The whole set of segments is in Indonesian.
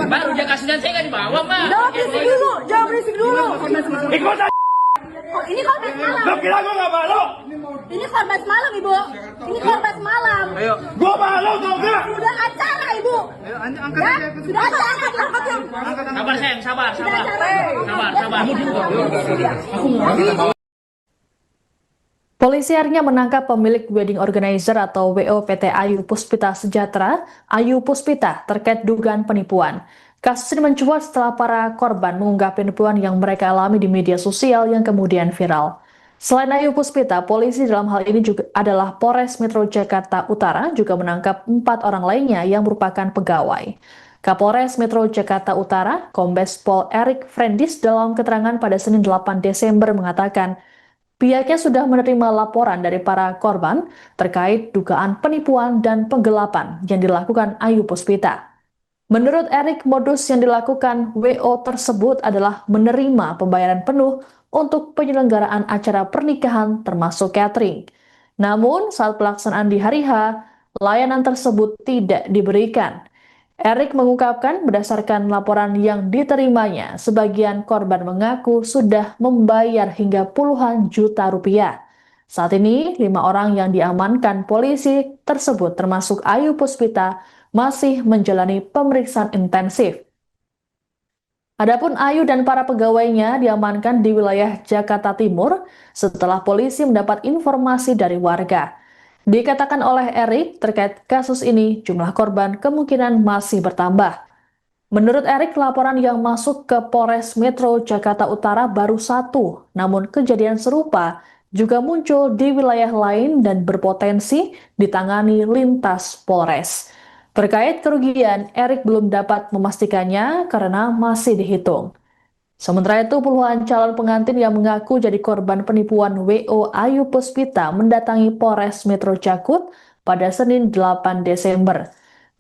Baru dia kasih dan saya nggak dibawa, Mbak. Jangan berisik dulu. Ikut aja. Oh, ini korban semalam. Lo kira gue gak malu? Ini korban semalam, Ibu. Ini korban semalam. Ayo. Gue malu tau gak? Sudah acara, Ibu. Ayo, angkat Ya, aja. sudah acara, angkat yang. Sabar, sayang, sabar. Sudah acara. Polisi akhirnya menangkap pemilik wedding organizer atau WO PT Ayu Puspita Sejahtera, Ayu Puspita, terkait dugaan penipuan. Kasus ini mencuat setelah para korban mengunggah penipuan yang mereka alami di media sosial yang kemudian viral. Selain Ayu Puspita, polisi dalam hal ini juga adalah Polres Metro Jakarta Utara juga menangkap 4 orang lainnya yang merupakan pegawai. Kapolres Metro Jakarta Utara, Kombes Pol Erik Frendis dalam keterangan pada Senin 8 Desember mengatakan, pihaknya sudah menerima laporan dari para korban terkait dugaan penipuan dan penggelapan yang dilakukan Ayu Puspita. Menurut Erik, modus yang dilakukan WO tersebut adalah menerima pembayaran penuh untuk penyelenggaraan acara pernikahan termasuk catering. Namun, saat pelaksanaan di hari H, layanan tersebut tidak diberikan. Erik mengungkapkan berdasarkan laporan yang diterimanya, sebagian korban mengaku sudah membayar hingga puluhan juta rupiah. Saat ini, 5 orang yang diamankan polisi tersebut termasuk Ayu Puspita masih menjalani pemeriksaan intensif. Adapun Ayu dan para pegawainya diamankan di wilayah Jakarta Timur setelah polisi mendapat informasi dari warga. Dikatakan oleh Erik terkait kasus ini, jumlah korban kemungkinan masih bertambah. Menurut Erik, laporan yang masuk ke Polres Metro Jakarta Utara baru 1, namun kejadian serupa juga muncul di wilayah lain dan berpotensi ditangani lintas Polres. Terkait kerugian, Erik belum dapat memastikannya karena masih dihitung. Sementara itu, puluhan calon pengantin yang mengaku jadi korban penipuan WO Ayu Puspita mendatangi Polres Metro Jakut pada Senin 8 Desember.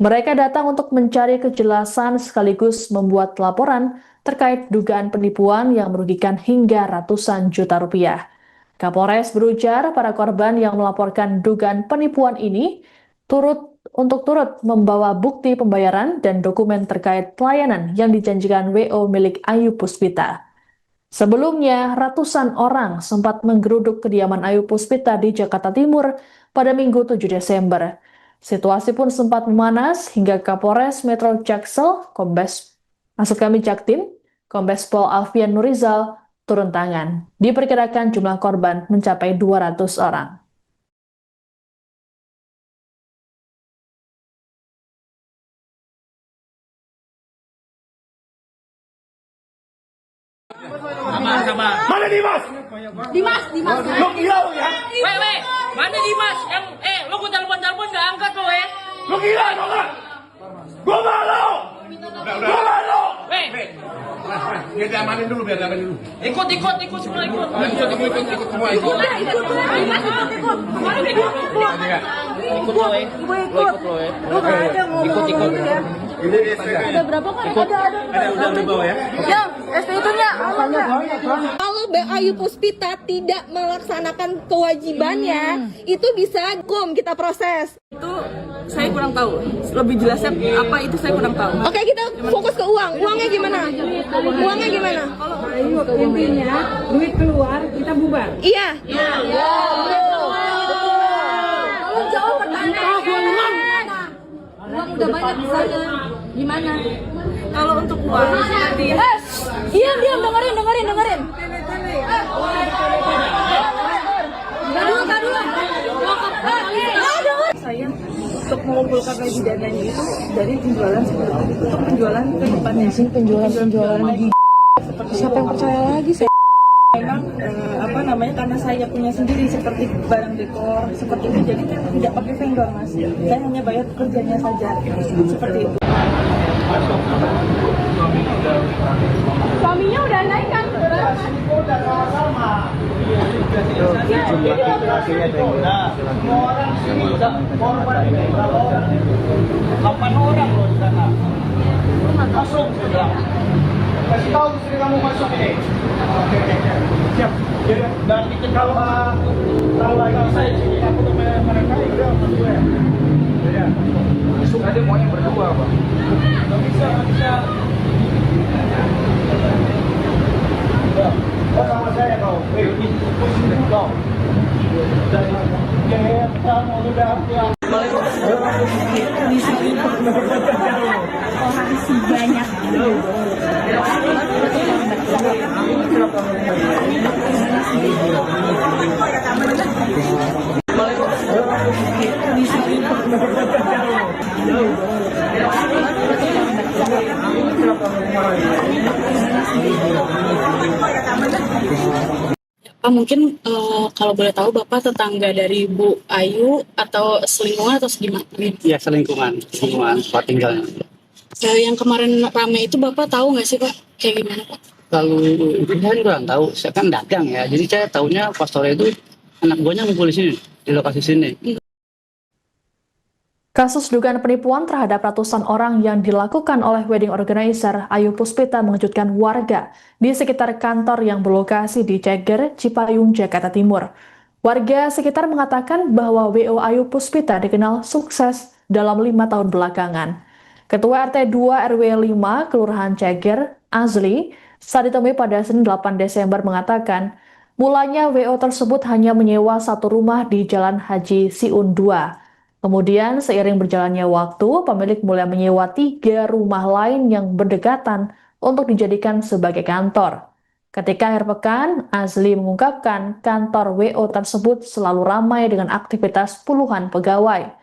Mereka datang untuk mencari kejelasan sekaligus membuat laporan terkait dugaan penipuan yang merugikan hingga ratusan juta rupiah. Kapolres berujar para korban yang melaporkan dugaan penipuan ini turut membawa bukti pembayaran dan dokumen terkait pelayanan yang dijanjikan WO milik Ayu Puspita. Sebelumnya, ratusan orang sempat menggeruduk kediaman Ayu Puspita di Jakarta Timur pada Minggu 7 Desember. Situasi pun sempat memanas hingga Kapolres Metro Jaksel, Jaktim, Kombes Pol Alfian Nurizal turun tangan. Diperkirakan jumlah korban mencapai 200 orang. Sama. Mana Dimas? Dimas. Lo gila lo ya? Weh, mana Dimas? Lo gue telepon nggak angkat lo, Lo gila lo gak? Gue malu! Gue malu! Weh, Biar diamanin dulu. ikut semua ikut. Ikut semua. Ikut lo, Ikut. Ada berapa kan? Ada Udah bawa ya? Yang SPI-nya. Kalau Ayu Puspita tidak melaksanakan kewajibannya, itu bisa kita proses. Itu saya kurang tahu. Lebih jelasnya apa itu saya kurang tahu. Oke, kita fokus ke uang. Uangnya gimana? Ayo, intinya duit keluar kita bubar. Iya. Tolong jawab pertanyaan. Uang udah banyak di sana. Gimana? Kalau untuk uang, Diam, dengerin. saya untuk mengumpulkan lagi dananya itu dari penjualan untuk penjualan ke depannya. Penjualan lagi. Siapa yang percaya lagi? Memang karena saya punya sendiri seperti barang dekor seperti itu, jadi saya tidak pakai vendor, Mas. Saya hanya bayar pekerjanya saja seperti itu. Suaminya udah naik kan? Masuk. Kasih tahu istri kamu masuk ini. Oke. Siap. Dan kalau lagi saya sini aku tuh mereka udah masuk ya. Masuk aja maunya berdua, Pak. Nggak bisa sebanyak itu. Pak, mungkin kalau boleh tahu Bapak tetangga dari Bu Ayu atau selingkuhan atau gimana? Ya selingkuhan tempat tinggalnya. Yang kemarin rame itu Bapak tahu nggak sih Pak? Kayak gimana Pak? Kalau itu saya kurang tahu, saya kan dagang ya, jadi saya tahunya pas sore itu anak buahnya ngumpul di sini, di lokasi sini. Kasus dugaan penipuan terhadap ratusan orang yang dilakukan oleh wedding organizer Ayu Puspita mengejutkan warga di sekitar kantor yang berlokasi di Ceger, Cipayung, Jakarta Timur. Warga sekitar mengatakan bahwa WO Ayu Puspita dikenal sukses dalam 5 tahun belakangan. Ketua RT 2 RW 5 Kelurahan Ceger, Azli, saat ditemui pada Senin 8 Desember mengatakan, mulanya WO tersebut hanya menyewa satu rumah di Jalan Haji Siun 2. Kemudian seiring berjalannya waktu, pemilik mulai menyewa 3 rumah lain yang berdekatan untuk dijadikan sebagai kantor. Ketika akhir pekan, Azli mengungkapkan kantor WO tersebut selalu ramai dengan aktivitas puluhan pegawai.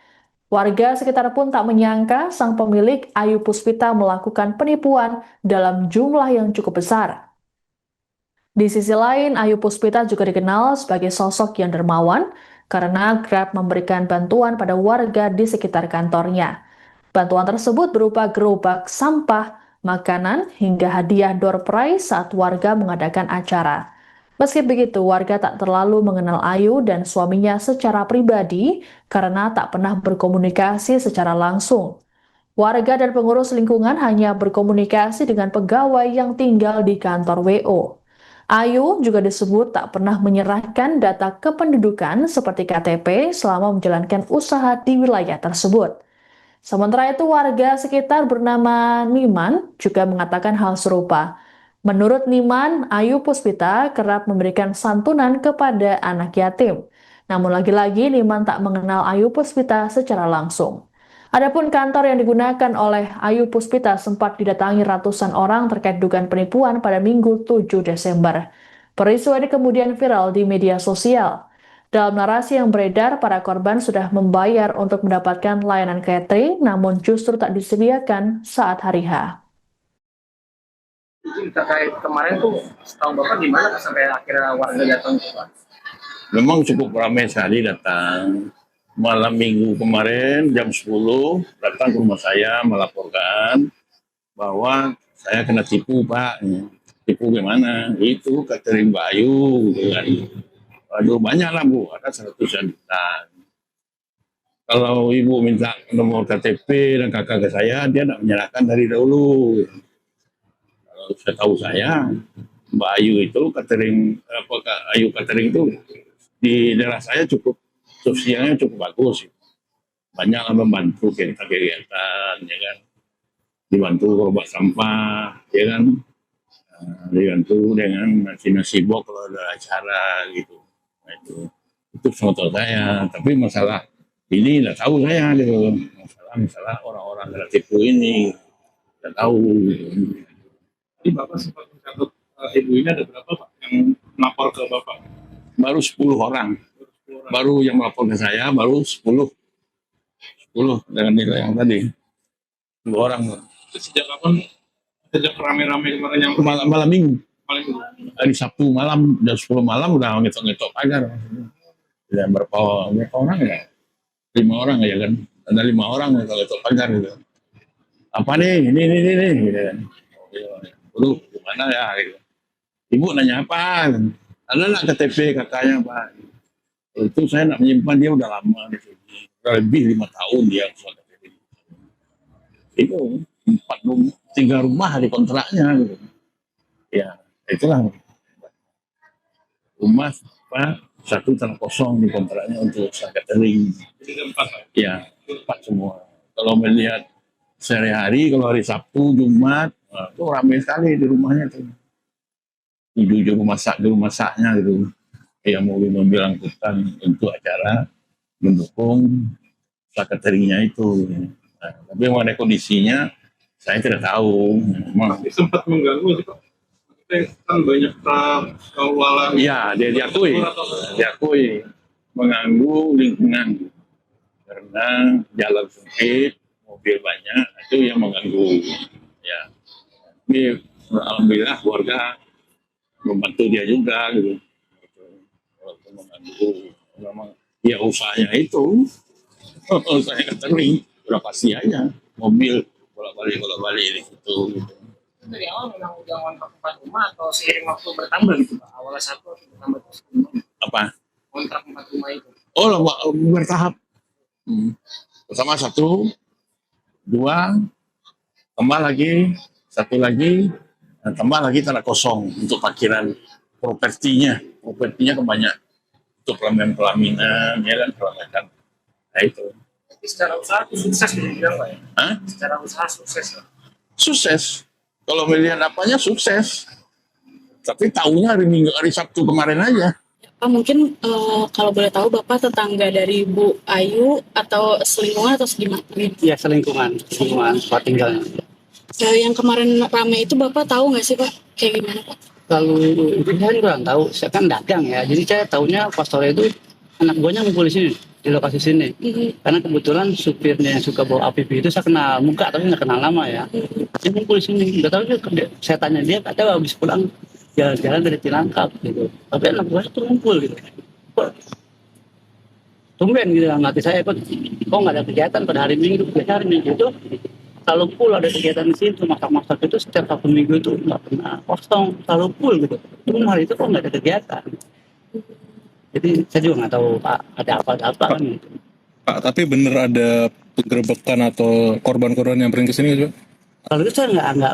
Warga sekitar pun tak menyangka sang pemilik Ayu Puspita melakukan penipuan dalam jumlah yang cukup besar. Di sisi lain, Ayu Puspita juga dikenal sebagai sosok yang dermawan karena kerap memberikan bantuan pada warga di sekitar kantornya. Bantuan tersebut berupa gerobak sampah, makanan, hingga hadiah door prize saat warga mengadakan acara. Meski begitu, warga tak terlalu mengenal Ayu dan suaminya secara pribadi karena tak pernah berkomunikasi secara langsung. Warga dan pengurus lingkungan hanya berkomunikasi dengan pegawai yang tinggal di kantor WO. Ayu juga disebut tak pernah menyerahkan data kependudukan seperti KTP selama menjalankan usaha di wilayah tersebut. Sementara itu, warga sekitar bernama Niman juga mengatakan hal serupa. Menurut Niman, Ayu Puspita kerap memberikan santunan kepada anak yatim. Namun lagi-lagi Niman tak mengenal Ayu Puspita secara langsung. Adapun kantor yang digunakan oleh Ayu Puspita sempat didatangi ratusan orang terkait dugaan penipuan pada Minggu 7 Desember. Peristiwa ini kemudian viral di media sosial. Dalam narasi yang beredar, para korban sudah membayar untuk mendapatkan layanan catering, namun justru tak disediakan saat hari H. Terkait kemarin tuh, setahu Bapak gimana sampai akhirnya warga datang ke Pak? Memang cukup ramai sekali datang. Malam Minggu kemarin jam 10 datang ke rumah saya melaporkan bahwa saya kena tipu Pak. Tipu gimana? Itu catering Mbak Ayu gitu kan. Aduh banyak lah Bu, ada 100-an juta. Kalau Ibu minta nomor KTP dan kakak ke saya, dia tidak menyerahkan dari dahulu. Kalau saya tahu saya, Mbak Ayu itu catering, Ayu catering itu di daerah saya cukup sosialnya cukup bagus, banyak membantu kegiatan, ya kan, dibantu gerobak sampah, ya kan, dibantu dengan nasi bok kalau ada acara gitu, nah, itu contoh saya. Tapi masalah ini nggak tahu saya gitu, masalah orang-orang kena tipu ini nggak tahu. Jadi Bapak sempat mencatat ibu ini ada berapa Pak yang melapor ke Bapak? Baru 10 orang. Baru yang melapor ke saya baru 10 dengan nilai yang tadi 10 orang. Sejak kapan? Sejak rame-rame kemarin yang Malam Minggu. paling Hari Sabtu malam jam 10 malam udah ngetok pagar. Dan berapa orang ya? 5 orang ya kan? Ada 5 orang ngetok pagar gitu. Apa nih? Ini gitu kan. Dulu gimana ya gitu. Ibu nanya apa? Ada nggak KTP kakaknya Pak? Itu saya nak menyimpan, dia udah lama di sini, lebih 5 tahun dia soal KTP. Itu 3 rumah di kontraknya gitu. Ya itulah rumah Pak, 1 tanah kosong di kontraknya untuk usaha catering. jadi 4 Pak. Ya 4 semua. Kalau melihat sehari-hari, kalau hari Sabtu, Jumat, itu ramai sekali di rumahnya tuh. Juru masaknya gitu. Yang mobil angkutan untuk acara mendukung cateringnya itu. Nah, tapi mengenai kondisinya Saya tidak tahu. Memang. Sempat mengganggu sih Pak. Kan banyak kawalan. Iya, diakui mengganggu lingkungan karena jalan sempit, mobil banyak, itu yang mengganggu. Ya, tapi alhamdulillah keluarga membantu dia juga gitu. Walaupun mengganggu, memang ya usahanya itu, usahanya catering, udah pasti aja mobil bolak-balik di situ. Gitu. Dari awal memang udah ngontrak 4 rumah atau seiring waktu bertambah gitu Pak? Awalnya 1 atau bertambah terus? Apa? Kontrak 4 rumah itu. Oh, bertahap. Pertama 1, 2, tambah lagi 1 lagi, dan tambah lagi tanah kosong untuk parkiran propertinya. Propertinya banyak untuk pelaminan, ya kan, pelaminan. Nah itu. Tapi secara usaha itu sukses dibilang Pak ya? Hah? Secara usaha sukses Pak? Sukses. Kalau melihat apanya sukses. Tapi tahunya hari Sabtu kemarin aja. Pak, mungkin kalau boleh tahu Bapak tetangga dari Bu Ayu atau selingkuhan atau gimana? Ya selingkungan tempat tinggalnya. Yang kemarin rame itu Bapak tahu nggak sih Pak? Kayak gimana Pak? Kalau itu saya kurang tahu, saya kan dagang ya, jadi saya tahunya pas sore itu anak buahnya ngumpul di sini, di lokasi sini. Karena kebetulan supirnya yang suka bawa APP itu saya kenal muka tapi nggak kenal nama ya. Dia ngumpul di sini, nggak tahu juga. Saya tanya dia, katanya habis pulang jalan-jalan dari Cilangkap gitu. Tapi anak buahnya tuh ngumpul gitu. Kok tumben gitu dalam hati saya, kok nggak ada kegiatan pada hari Minggu. Biasanya hari Minggu itu selalu full ada kegiatan di situ, masak-masak itu setiap Sabtu Minggu itu nggak pernah kosong, selalu full gitu. Cuma hari itu kok nggak ada kegiatan. Jadi saya juga nggak tahu Pak ada apa kan gitu. Pak, tapi bener ada penggerebekan atau korban-korban yang pernah kesini nggak? Kalau itu saya nggak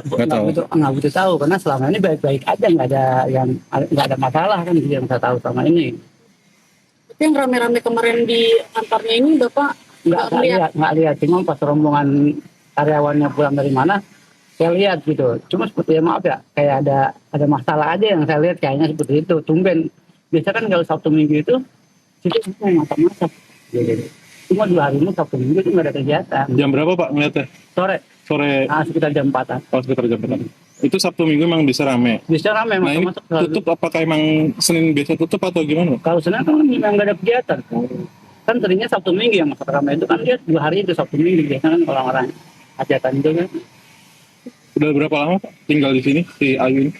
butuh tahu karena selama ini baik-baik aja, nggak ada masalah kan gitu yang saya tahu selama ini. Tapi yang rame-rame kemarin di kantornya ini Bapak nggak lihat, cuma pas rombongan karyawannya pulang dari mana saya lihat gitu. Cuma seperti maaf ya, kayak ada masalah aja yang saya lihat kayaknya seperti itu. Tumben. Biasa kan kalau Sabtu Minggu itu situ semua masak-masak. Gitu. Cuma 2 hari ini Sabtu Minggu itu nggak ada kegiatan. Jam berapa Pak ngeliatnya? Sore. Nah, sekitar jam 4-an. Oh, sekitar jam 4-an. Itu Sabtu Minggu memang bisa rame? Bisa rame. Nah ini tutup apakah emang Senin biasa tutup atau gimana? Kalau Senin kan memang nggak ada kegiatan. Kan tadinya Sabtu Minggu yang masak rame itu kan dia 2 hari itu Sabtu Minggu. Biasanya kan orang-orang hajatan itu kan. Udah berapa lama Pak tinggal di sini, di Ayu ini?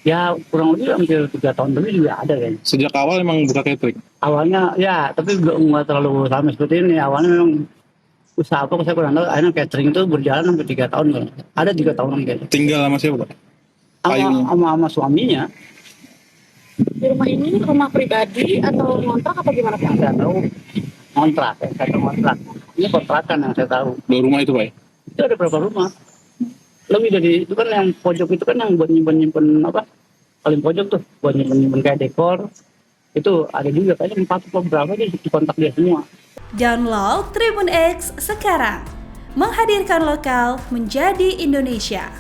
Ya kurang lebih hampir 3 tahun lebih juga ada kan. Sejak awal emang buka catering? Awalnya ya, tapi nggak terlalu lama seperti ini. Awalnya memang usaha apa saya kurang tahu. Akhirnya catering itu berjalan sampai 3 tahun kan. Ada 3 tahun gitu. Tinggal sama siapa Pak? Sama suaminya. Di rumah ini rumah pribadi atau kontrak atau gimana Pak? Saya tahu kontrak, Ini kontrakan yang saya tahu. 2 rumah itu Pak? Itu ada berapa rumah? Lebih dari itu kan yang pojok itu kan yang buat nyimpen apa? Paling pojok tuh buat nyimpen kayak dekor. Itu ada juga kayaknya 4 atau berapa di kontak dia semua. Download Tribun X sekarang. Menghadirkan lokal menjadi Indonesia.